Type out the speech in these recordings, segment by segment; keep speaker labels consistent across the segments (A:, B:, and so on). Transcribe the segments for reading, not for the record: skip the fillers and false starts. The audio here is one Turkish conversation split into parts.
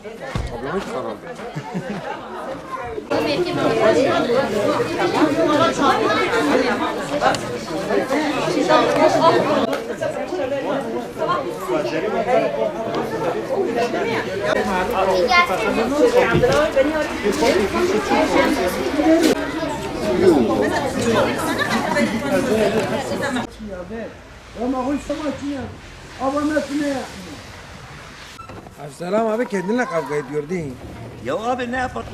A: Abla hiç karar.
B: Selam abi kendinle kavga ediyor değil mi?
C: Ya abi ne yapalım?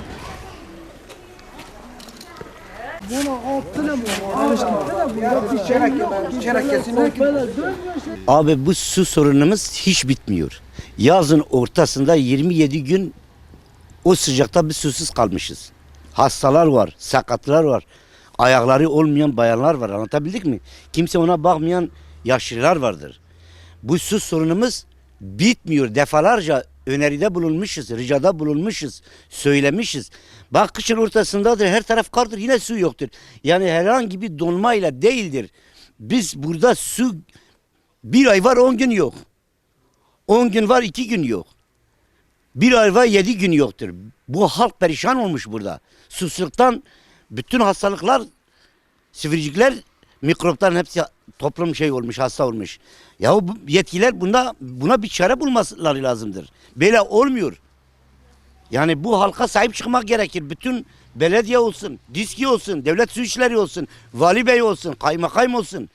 B: İçerek kesinlikle.
C: Abi bu su sorunumuz hiç bitmiyor. Yazın ortasında 27 gün o sıcakta bir susuz kalmışız. Hastalar var, sakatlar var. Ayakları olmayan bayanlar var. Anlatabildik mi? Kimse ona bakmayan yaşlılar vardır. Bu su sorunumuz bitmiyor. Defalarca öneride bulunmuşuz, ricada bulunmuşuz, söylemişiz. Bak kışın ortasındadır, her taraf kardır, yine su yoktur. Yani herhangi bir donmayla değildir. Biz burada su bir ay var 10 gün yok. 10 gün var 2 gün yok. Bir ay var 7 gün yoktur. Bu halk perişan olmuş burada. Susuzluktan bütün hastalıklar, sivricikler, mikropların hepsi toplum şey olmuş, hasta olmuş. Ya bu yetkililer buna bir çare bulmaları lazımdır. Böyle olmuyor. Yani bu halka sahip çıkmak gerekir. Bütün belediye olsun, diski olsun, devlet su işleri olsun, vali bey olsun, kaymakam olsun.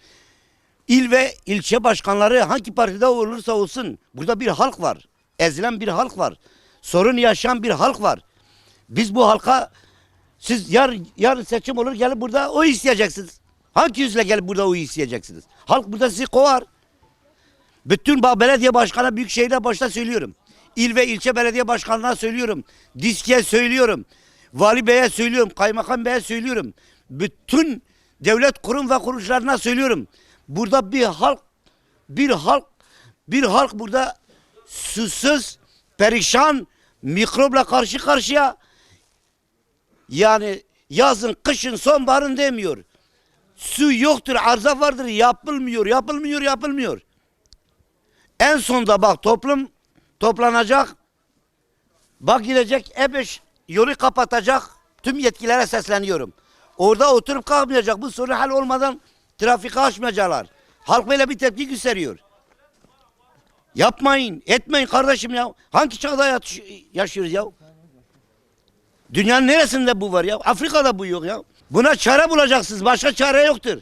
C: İl ve ilçe başkanları hangi partide olursa olsun burada bir halk var. Ezilen bir halk var. Sorun yaşayan bir halk var. Biz bu halka siz yarın seçim olur gelip burada oy isteyeceksiniz. Hangi yüzle gelip burada oy isteyeceksiniz? Halk burada sizi kovar. Bütün belediye başkanı büyükşehirler başta söylüyorum. İl ve ilçe belediye başkanlarına söylüyorum. Diskiye söylüyorum. Vali beye söylüyorum. Kaymakam beye söylüyorum. Bütün devlet kurum ve kuruluşlarına söylüyorum. Burada bir halk burada susuz, perişan, mikropla karşı karşıya. Yani yazın, kışın, sonbaharın demiyor. Su yoktur, arıza vardır, yapılmıyor. En sonunda bak toplum toplanacak. Bak gidecek E5 yolu kapatacak. Tüm yetkililere sesleniyorum. Orada oturup kalkmayacak. Bu sorun hal olmadan trafik açmayacaklar. Halk böyle bir tepki gösteriyor. Yapmayın, etmeyin kardeşim ya. Hangi çağda yaşıyoruz ya? Dünyanın neresinde bu var ya? Afrika'da bu yok ya. Buna çare bulacaksınız. Başka çare yoktur.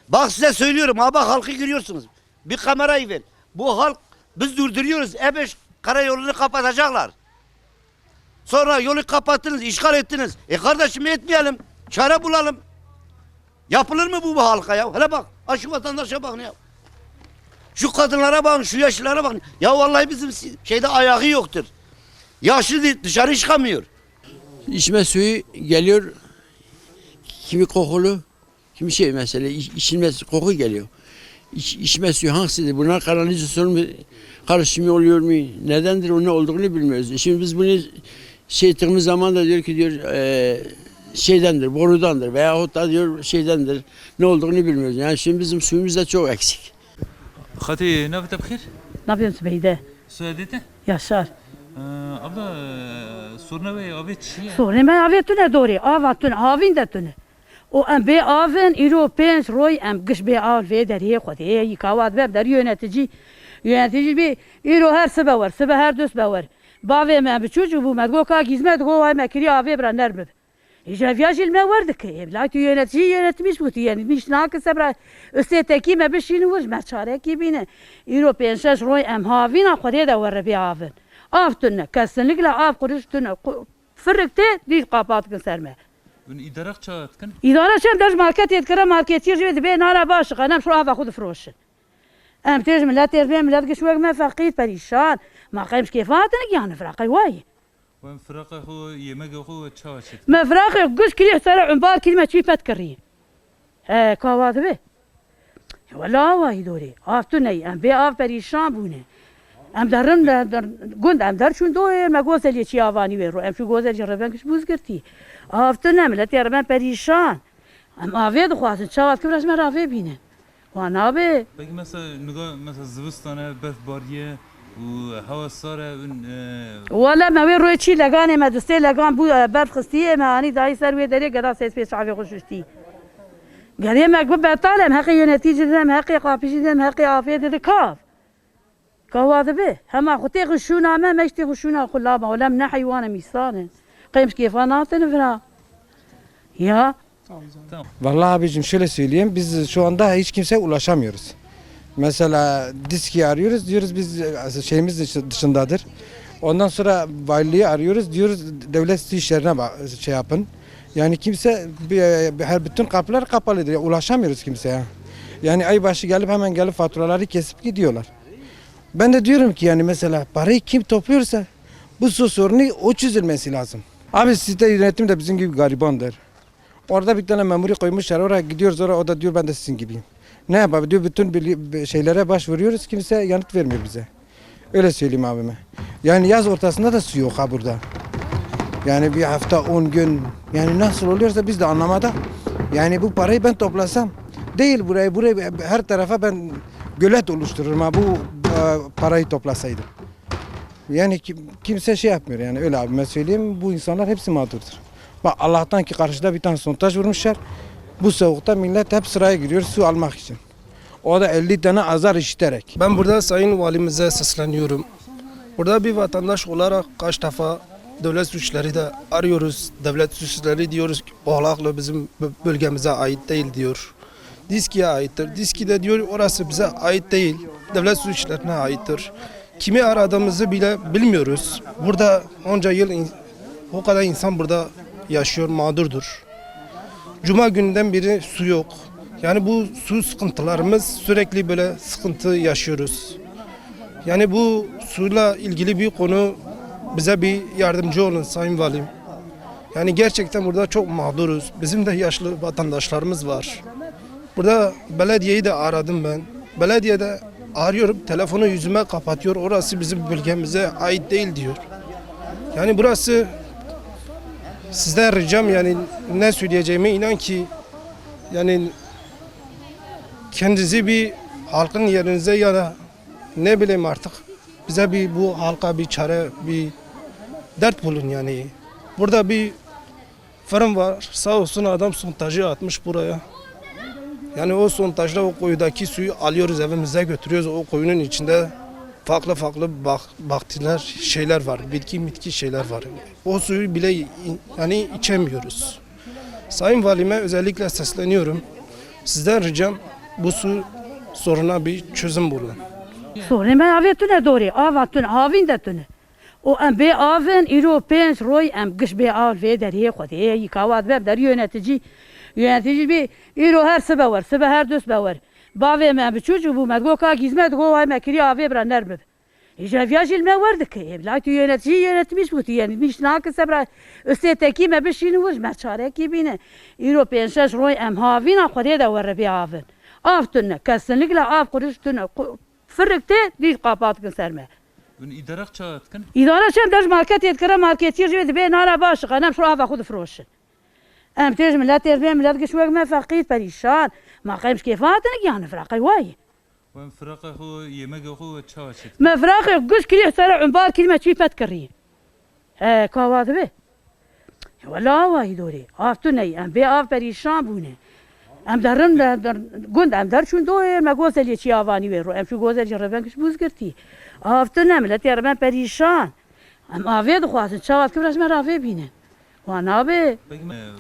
C: Bak size söylüyorum. Ha bak halkı görüyorsunuz. Bir kamerayı ver. Bu halk biz durduruyoruz. E5 karayolunu kapatacaklar. Sonra yolu kapattınız, işgal ettiniz. Kardeşim etmeyelim. Çare bulalım. Yapılır mı bu halka ya? Hele bak. Ha şu vatandaşa bakın ya. Şu kadınlara bakın, şu yaşlılara bakın. Ya vallahi bizim şeyde ayağı yoktur. Yaşlı dışarı çıkamıyor.
D: İçme suyu geliyor, kimi kokulu, kimi şey mesela içilmez koku geliyor. İçme suyu hangisidir? Bunlar kanalizasyon mu, karışımı oluyor mu? Nedendir onun ne olduğunu bilmiyoruz. Şimdi biz bunu şey ettiğimiz zaman da diyor ki şeydendir, borudandır veyahut da diyor şeydendir. Ne olduğunu bilmiyoruz. Yani şimdi bizim suyumuz da çok eksik.
E: خالتي نافذة بخير؟
F: Ne yapıyorsun Beyde?
E: سعدتي؟
F: Yaşar.
E: أبدا صورنا ويا أبيت شيء
F: Sonra ben avetüne doğru. Avatüne, avin de tüne. O em be avin, Europeans roy em gış be av ve deriye kodu. Yıkavat ve der yönetici bir Euro her sebe var. Sebe her düz be var. Bave me bir çocuk bu med goka gizmet go ay mekri ave braner mi? İcaviyaj ilme vardı ki. Evlat yönetici yönetmiş bu yönetmiş. Nakı sebra üsteteki me bir şeyini vurmuş. Me çare ki bine. Europeans roy em havina kodu da var be avin. Aftüne kesinlikle av kuruştüne. Fırıkte değil kapatkın serme.
E: من إدارة شات كان
F: İdare çen derj market yetkere marketçi ve be nara baş kanam şu ava khud froşin. Em tez millet terbiye millet gişwek me faqit perişan. Ma qayms kefatını yani fraqi vay.
E: وين فراقه هو يمجي هو شات
F: Ma fraqi güç kili sara umbar kelime çipet kari. Kavat be. Valla vay dori. Aftune em be av perişan bune. Em darın gund em dar şun do me gozel yeçi avani ve em şu gozel jaraben kiş buz girti. Aftune millet yarben perişan. Em ave dixwazin çavat kibras me rave bine. Wan abi.
E: بقى مثلا نقول مثلا زوستانه برف باریه هوا ساره اون
F: ولا ما وين روي شي لقاني ما دستي لقان بو برد خستي ما اني داي سر وي دري قدا سيس في شعبي خششتي قال ما قبل طالع هقي نتيجه دم هقي قافش دم هقي عافيه كاف كواذ به هما خطي غشونا ما مشتي غشونا خلابه ولا من حيوان ميسان قيمش كيف انا تنفرا ya
B: Vallahi abicim şöyle söyleyeyim. Biz şu anda hiç kimseye ulaşamıyoruz. Mesela diski arıyoruz. Diyoruz biz şeyimiz dışındadır. Ondan sonra valiliği arıyoruz. Diyoruz devlet su işlerine şey yapın. Yani kimse her bütün kapılar kapalıdır. Ulaşamıyoruz kimseye. Yani ay başı hemen gelip faturaları kesip gidiyorlar. Ben de diyorum ki yani mesela parayı kim topluyorsa bu su sorunu o çözülmesi lazım. Abi site yönetim de bizim gibi garibandır. Orada bir tane memuri koymuşlar. Oraya gidiyoruz o da diyor ben de sizin gibiyim. Ne yapalım diyor bütün şeylere başvuruyoruz. Kimse yanıt vermiyor bize. Öyle söyleyeyim abime. Yani yaz ortasında da su yok ha burada. Yani bir hafta 10 gün yani nasıl oluyorsa biz de anlamadık. Yani bu parayı ben toplasam değil burayı her tarafa ben gölet oluştururum ha bu parayı toplasaydım. Yani kimse şey yapmıyor yani öyle abime söyleyeyim bu insanlar hepsi mağdurdur. Bak Allah'tan ki karşıda bir tane sondaj vurmuşlar. Bu soğukta millet hep sıraya giriyor su almak için. O da 50 tane azar işiterek.
A: Ben burada Sayın Valimize sesleniyorum. Burada bir vatandaş olarak kaç defa devlet suçları da arıyoruz. Devlet suçları diyoruz ki oğlaklı bizim bölgemize ait değil diyor. Diski'ye aittir. Diski de diyor orası bize ait değil. Devlet suçlarına aittir. Kimi aradığımızı bile bilmiyoruz. Burada onca yıl o kadar insan burada yaşıyor, mağdurdur. Cuma gününden beri su yok. Yani bu su sıkıntılarımız sürekli böyle sıkıntı yaşıyoruz. Yani bu suyla ilgili bir konu bize bir yardımcı olun Sayın Valim. Yani gerçekten burada çok mağduruz. Bizim de yaşlı vatandaşlarımız var. Burada belediyeyi de aradım ben. Belediyede arıyorum, telefonu yüzüme kapatıyor. Orası bizim bölgemize ait değil diyor. Yani burası sizden ricam yani ne söyleyeceğime inan ki yani kendinizi bir halkın yerinize ya da ne bileyim artık bize bir bu halka bir çare bir dert bulun yani. Burada bir fırın var sağ olsun adam sondajı atmış buraya. Yani o sondajda o kuyudaki suyu alıyoruz evimize götürüyoruz o kuyunun içinde farklı bakteriler şeyler var, bitki şeyler var. O suyu bile yani içemiyoruz. Sayın Valime özellikle sesleniyorum. Sizden ricam bu su soruna bir çözüm bulun.
F: sorun ben avetune doğru avatun avin de tune o em be avin iro pens roy em gış be av ve deriye koydu yıkavat ve der yönetici bir iro her sebe var sebe her düz be var bave me bir çocuk bu medgoka hizmet go ay mekri ave bra nerbe İcaviyaj ilme vardı ki evlat yönetici yönetmiş bu yani mişna ki sebra üsteteki me bir şeyini vur me çare ki bine iro penses roy em havina koydu da var be avin aftune kesinlikle av kuruştune فرقته دي قابات كن سرمه
E: اون اداره چات کن
F: إدارة شن درج ماركت يذكر ماركت يرجع بين أنا باش أنا مش راح أخذ فروش أنا بتيجي ملات تربية ملات قشوق ما فقير بريشان ما قيمش كيفاتنا يعني فراقي واي
E: وان فراقه هو يمك هو چات
F: ما فراقي قش كلي سرع عمبار كلمة شي بتكري كواد به ولا واي دوري أفتوني أم بي أف بريشان بونه ام درم در گند ام در چون دو ما گوزلی چی آوانی ویرو ام شو گوزلی ربن کش بوز کرتی آفتن ام لتی ربن پریشان ام آوید خواهد چاوت که ما رافی بینه وانا به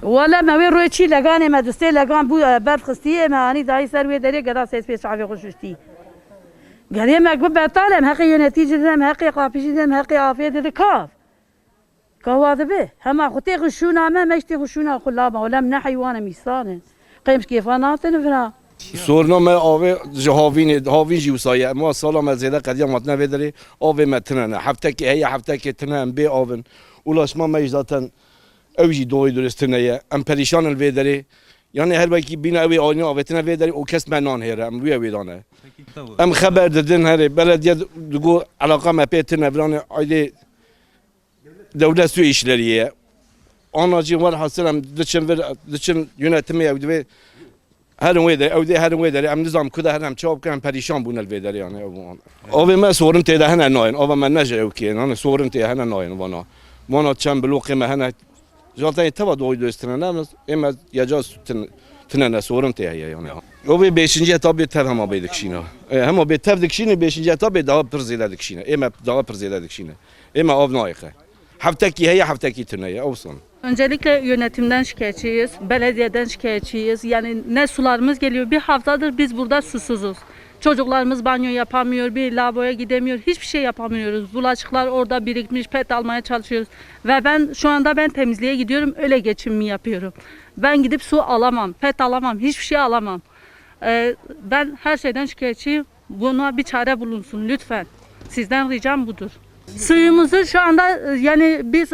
F: ولا ما ویرو چی لگانه ما دسته لگان بو برد خستیه ما آنی دایی سر وی دری گدا سیس پیش عافی خوششتی گریه ما گب بطالم حقی نتیجه دم حقی قافیش دم حقی عافی ده کاف کواده به هما خطی غشونا ما مشتی غشونا خلابه ولا من حیوان میسانه قیمش کیفانات نفرا
G: سورنامه آوه هاوین جیوسایه ما سالا مزیده قدیم ماتنه بداری آوه متنه هفته که هی هفته که تنه بی آون اولاشما مجداتن اوجی دوی درستنه ام پریشان الویداری یعنی هر وکی بین اوی آنی آوتنه ویداری او کس منان هره ام روی ویدانه ام خبر دادن هره بلدیه دگو علاقه مپیتنه برانه آیده دولت سو işleriye anacı var hasılam dıçın yönetimi yaptı ve Herin wê derê ew dê herin wê derê em nizam ku de herin em çav kirin perîşan bûne li vê derê yani avê me sorin tê de hene nayên ava me ne ji ew kê hani sorin tê hene nayên vana vana çend bilokê me hene zaten teva doydu üstüne ne eme yacaz tünene sorun tê heye yani o ve 5. etabê tev hema bê dikişîne hema bê tev dikişîne 5. etabê daha pir zêde dikişîne eme daha pir zêde dikişîne eme av nayxe heftekî heye heftekî tüneye ew son.
F: Öncelikle yönetimden şikayetçiyiz, belediyeden şikayetçiyiz. Yani ne sularımız geliyor. Bir haftadır biz burada susuzuz. Çocuklarımız banyo yapamıyor, bir lavaboya gidemiyor, hiçbir şey yapamıyoruz. Bulaşıklar orada birikmiş, pet almaya çalışıyoruz. Ve ben şu anda temizliğe gidiyorum, öyle geçimimi yapıyorum. Ben gidip su alamam, pet alamam, hiçbir şey alamam. Ben her şeyden şikayetçiyim. Buna bir çare bulunsun lütfen. Sizden ricam budur. Suyumuzu şu anda yani biz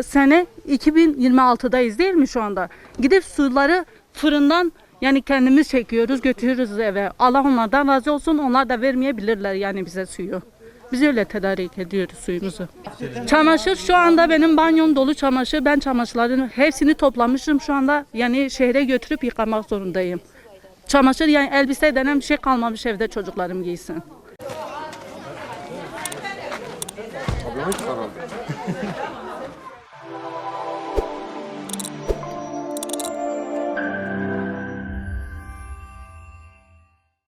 F: sene 2026'dayız değil mi şu anda? Gidip suları fırından yani kendimiz çekiyoruz, götürüyoruz eve. Allah onlardan razı olsun. Onlar da vermeyebilirler yani bize suyu. Biz öyle tedarik ediyoruz suyumuzu. Çamaşır şu anda benim banyom dolu çamaşır. Ben çamaşırların hepsini toplamışım şu anda. Yani şehre götürüp yıkamak zorundayım. Çamaşır yani elbise denen bir şey kalmamış evde çocuklarım giysin.
H: Ablam hiç karanlık.